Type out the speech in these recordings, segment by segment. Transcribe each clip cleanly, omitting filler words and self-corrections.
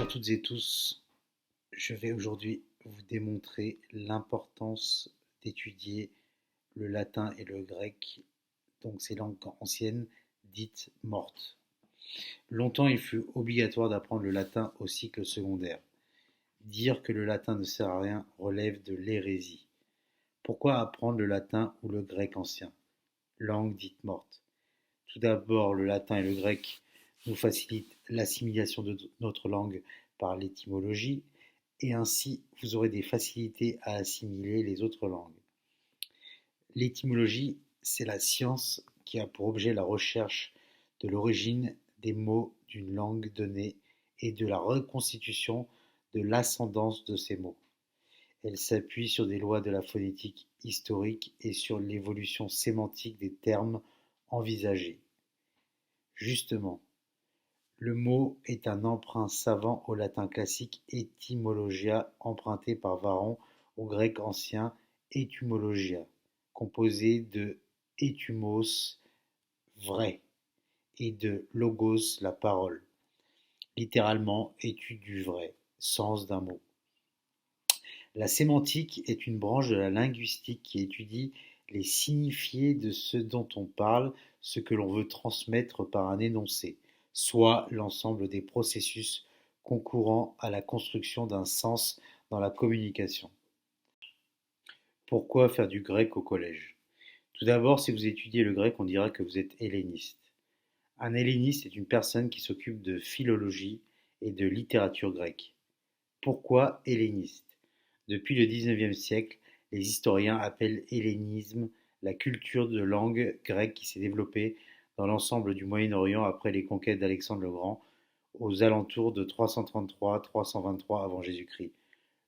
toutes et tous, je vais aujourd'hui vous démontrer l'importance d'étudier le latin et le grec, donc ces langues anciennes dites mortes. Longtemps il fut obligatoire d'apprendre le latin au cycle secondaire. Dire que le latin ne sert à rien relève de l'hérésie. Pourquoi apprendre le latin ou le grec ancien, langue dite morte? Tout d'abord, le latin et le grec nous facilitent l'assimilation de notre langue par l'étymologie, et ainsi vous aurez des facilités à assimiler les autres langues. L'étymologie, c'est la science qui a pour objet la recherche de l'origine des mots d'une langue donnée et de la reconstitution de l'ascendance de ces mots. Elle s'appuie sur des lois de la phonétique historique et sur l'évolution sémantique des termes envisagés. Justement, le mot est un emprunt savant au latin classique etymologia emprunté par Varron au grec ancien etymologia, composé de étymos, vrai, et de logos, la parole, littéralement étude du vrai, sens d'un mot. La sémantique est une branche de la linguistique qui étudie les signifiés de ce dont on parle, ce que l'on veut transmettre par un énoncé, soit l'ensemble des processus concourant à la construction d'un sens dans la communication. Pourquoi faire du grec au collège? Tout d'abord, si vous étudiez le grec, on dira que vous êtes helléniste. Un helléniste est une personne qui s'occupe de philologie et de littérature grecque. Pourquoi helléniste? Depuis le XIXe siècle, les historiens appellent hellénisme la culture de langue grecque qui s'est développée dans l'ensemble du Moyen-Orient après les conquêtes d'Alexandre le Grand, aux alentours de 333-323 avant Jésus-Christ.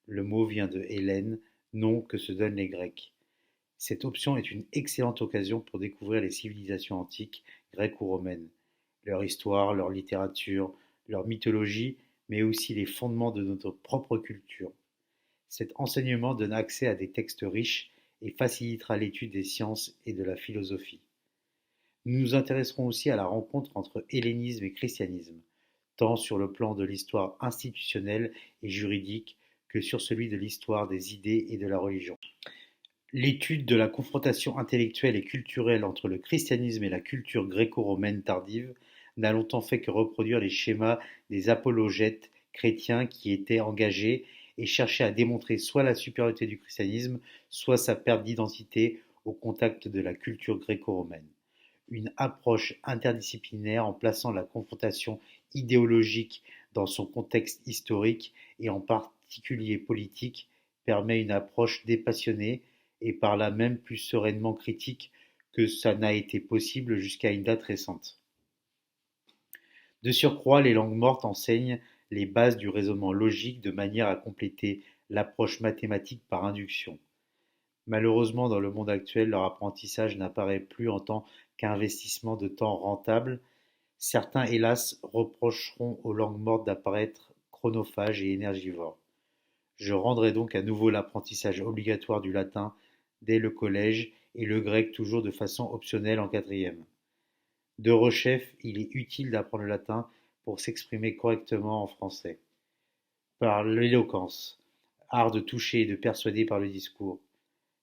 Le mot vient de Hélène, nom que se donnent les Grecs. Cette option est une excellente occasion pour découvrir les civilisations antiques, grecques ou romaines, leur histoire, leur littérature, leur mythologie, mais aussi les fondements de notre propre culture. Cet enseignement donne accès à des textes riches et facilitera l'étude des sciences et de la philosophie. Nous nous intéresserons aussi à la rencontre entre hellénisme et christianisme, tant sur le plan de l'histoire institutionnelle et juridique que sur celui de l'histoire des idées et de la religion. L'étude de la confrontation intellectuelle et culturelle entre le christianisme et la culture gréco-romaine tardive n'a longtemps fait que reproduire les schémas des apologètes chrétiens qui étaient engagés et cherchaient à démontrer soit la supériorité du christianisme, soit sa perte d'identité au contact de la culture gréco-romaine. Une approche interdisciplinaire en plaçant la confrontation idéologique dans son contexte historique et en particulier politique permet une approche dépassionnée et par là même plus sereinement critique que ça n'a été possible jusqu'à une date récente. De surcroît, les langues mortes enseignent les bases du raisonnement logique de manière à compléter l'approche mathématique par induction. Malheureusement, dans le monde actuel, leur apprentissage n'apparaît plus en tant qu'investissement de temps rentable. Certains, hélas, reprocheront aux langues mortes d'apparaître chronophages et énergivores. Je rendrai donc à nouveau l'apprentissage obligatoire du latin dès le collège et le grec toujours de façon optionnelle en quatrième. De rechef, il est utile d'apprendre le latin pour s'exprimer correctement en français. Par l'éloquence, art de toucher et de persuader par le discours,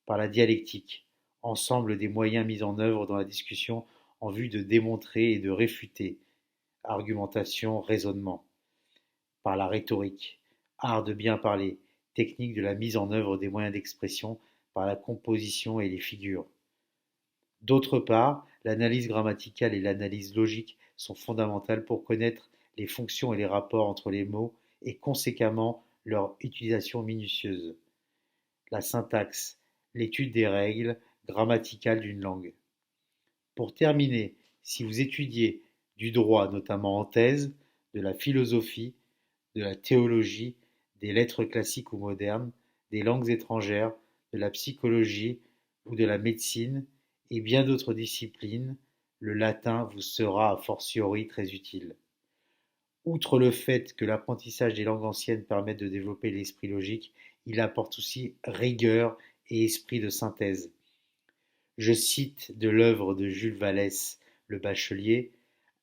par la dialectique, ensemble des moyens mis en œuvre dans la discussion en vue de démontrer et de réfuter, argumentation, raisonnement, par la rhétorique, art de bien parler, technique de la mise en œuvre des moyens d'expression par la composition et les figures. D'autre part, l'analyse grammaticale et l'analyse logique sont fondamentales pour connaître les fonctions et les rapports entre les mots et conséquemment leur utilisation minutieuse. La syntaxe, l'étude des règles grammaticales d'une langue. Pour terminer, si vous étudiez du droit, notamment en thèse, de la philosophie, de la théologie, des lettres classiques ou modernes, des langues étrangères, de la psychologie ou de la médecine, et bien d'autres disciplines, le latin vous sera a fortiori très utile. Outre le fait que l'apprentissage des langues anciennes permet de développer l'esprit logique, il apporte aussi rigueur et esprit de synthèse. Je cite de l'œuvre de Jules Vallès, le bachelier,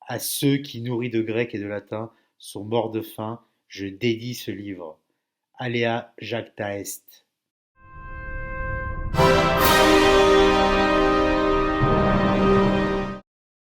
à ceux qui, nourris de grec et de latin, sont morts de faim, Je dédie ce livre. Alea jacta est.